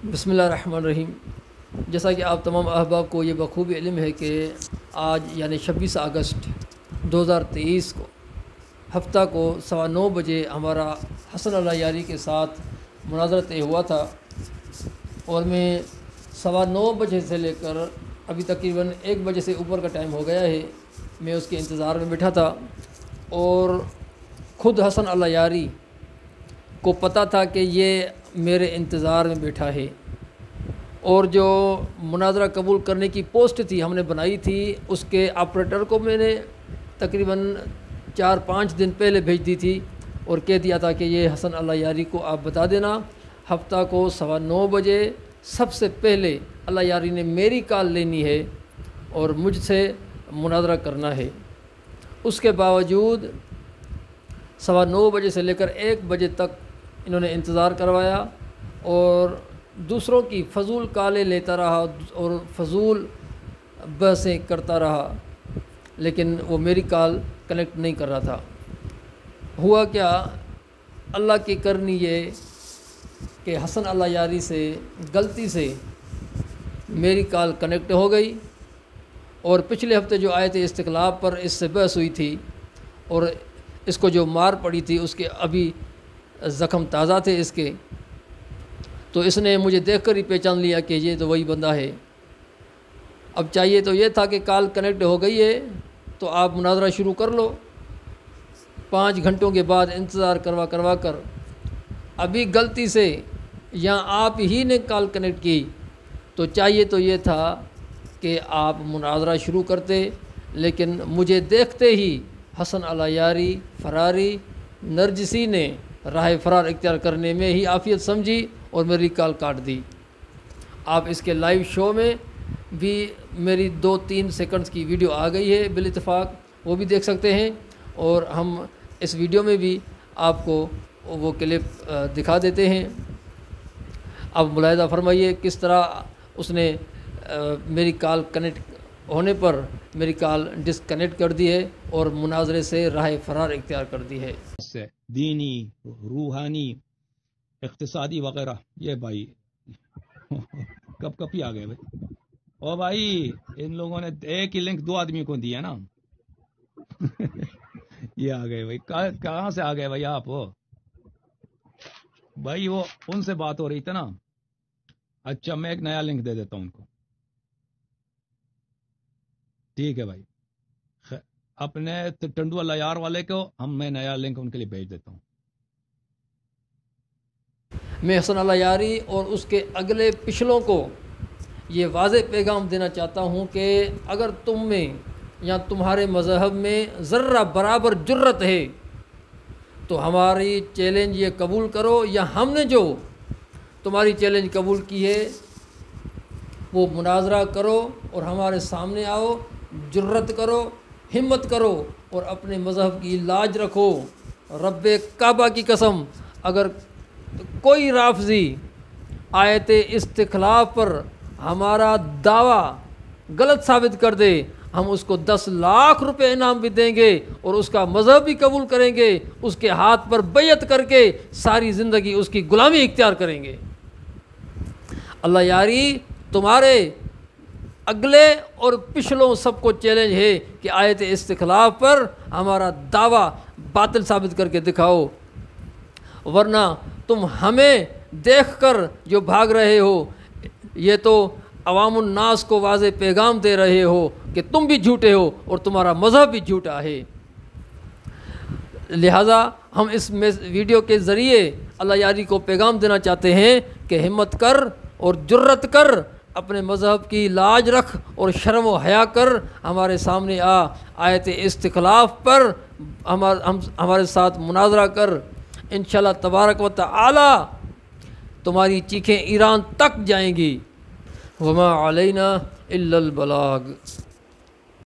बिस्मिल्लाहिर्रहमानिर्रहीम। जैसा कि आप तमाम अहबाब को ये बखूबी इल्म है कि आज यानी 26 अगस्त 2023 को हफ्ता को 9:15 बजे हमारा हसन अल्लाह यारी के साथ मुनाज़रा तय हुआ था और मैं 9:15 बजे से लेकर अभी तकरीबन 1 बजे से ऊपर का टाइम हो गया है, मैं उसके इंतज़ार में बैठा था। और ख़ुद हसन अल्लाह यारी को पता था कि ये मेरे इंतज़ार में बैठा है। और जो मुनाज़रा कबूल करने की पोस्ट थी हमने बनाई थी, उसके ऑपरेटर को मैंने तकरीबन 4-5 दिन पहले भेज दी थी और कह दिया था कि ये हसन अल्लाह यारी को आप बता देना हफ्ता को 9:15 बजे सबसे पहले अल्लाह यारी ने मेरी कॉल लेनी है और मुझसे मुनाज़रा करना है। उसके बावजूद 9:15 बजे से लेकर 1 बजे तक इन्होंने इंतज़ार करवाया और दूसरों की फ़जूल कॉलें लेता रहा और फ़जूल बहसें करता रहा, लेकिन वो मेरी कॉल कनेक्ट नहीं कर रहा था। हुआ क्या, अल्लाह की करनी ये कि हसन अल्लाह यारी से गलती से मेरी कॉल कनेक्ट हो गई और पिछले हफ्ते जो आए थे इस्तिक़लाब पर इससे बहस हुई थी और इसको जो मार पड़ी थी उसके अभी ज़ख़म ताज़ा थे इसके, तो इसने मुझे देखकर ही पहचान लिया कि ये तो वही बंदा है। अब चाहिए तो ये था कि कॉल कनेक्ट हो गई है तो आप मुनाज़रा शुरू कर लो। 5 घंटों के बाद इंतज़ार करवा कर अभी गलती से या आप ही ने कॉल कनेक्ट की, तो चाहिए तो ये था कि आप मुनाज़रा शुरू करते, लेकिन मुझे देखते ही हसन अल्लाह यारी फरारी नरजिसी ने राह फरार इख्तियार करने में ही आफियत समझी और मेरी कॉल काट दी। आप इसके लाइव शो में भी मेरी 2-3 सेकंड्स की वीडियो आ गई है बिल इत्तेफाक, वो भी देख सकते हैं। और हम इस वीडियो में भी आपको वो क्लिप दिखा देते हैं। अब मुलाहिज़ा फरमाइए किस तरह उसने मेरी कॉल कनेक्ट होने पर मेरी कॉल डिसकनेक्ट कर दी है और मुनाजरे से राह फरार इख्तियार कर दी है। दीनी, रूहानी, इक़्तिसादी वगैरह ये भाई कब ही आ गए भाई। ओ भाई, इन लोगों ने एक ही लिंक 2 आदमी को दिया ना ये आ गए भाई। कहाँ से आ गए भाई आप? वो भाई वो उनसे बात हो रही थी ना। अच्छा, मैं एक नया लिंक दे देता हूं उनको। ठीक है भाई, अपने टंडू अल्लाह यार वाले को मैं नया लिंक उनके लिए भेज देता हूं। मैं हसन अल्लाह यारी और उसके अगले पिछलों को ये वाज़े पैगाम देना चाहता हूँ कि अगर तुम में या तुम्हारे मज़हब में ज़र्रा बराबर जुर्रत है तो हमारी चैलेंज ये कबूल करो, या हमने जो तुम्हारी चैलेंज कबूल की है वो मुनाजरा करो और हमारे सामने आओ, जुर्रत करो, हिम्मत करो और अपने मज़हब की लाज रखो। रब्बे काबा की कसम, अगर कोई राफ़ज़ी आयत इस्तिख़लाफ़ पर हमारा दावा गलत साबित कर दे, हम उसको 10 लाख रुपए इनाम भी देंगे और उसका मज़हब भी कबूल करेंगे, उसके हाथ पर बैयत करके सारी ज़िंदगी उसकी ग़ुलामी इख्तियार करेंगे। अल्लाह यारी तुम्हारे अगले और पिछलों सबको चैलेंज है कि आयत इस्तिख़लाफ़ पर हमारा दावा बातिल साबित करके दिखाओ, वरना तुम हमें देखकर जो भाग रहे हो ये तो अवामुन नास को वाज़े पैगाम दे रहे हो कि तुम भी झूठे हो और तुम्हारा मज़हब भी झूठा है। लिहाजा हम इस वीडियो के ज़रिए अल्लाह यारी को पैगाम देना चाहते हैं कि हिम्मत कर और जुर्रत कर, अपने मज़हब की लाज रख और शर्म व हया कर, हमारे सामने आ, आयत इस्तिख़लाफ़ पर हमारे साथ मुनाज़रा कर। इंशाअल्लाह तबारक व तआला तुम्हारी चीखें ईरान तक जाएंगी। वमा अलैना इल्लल बलाग।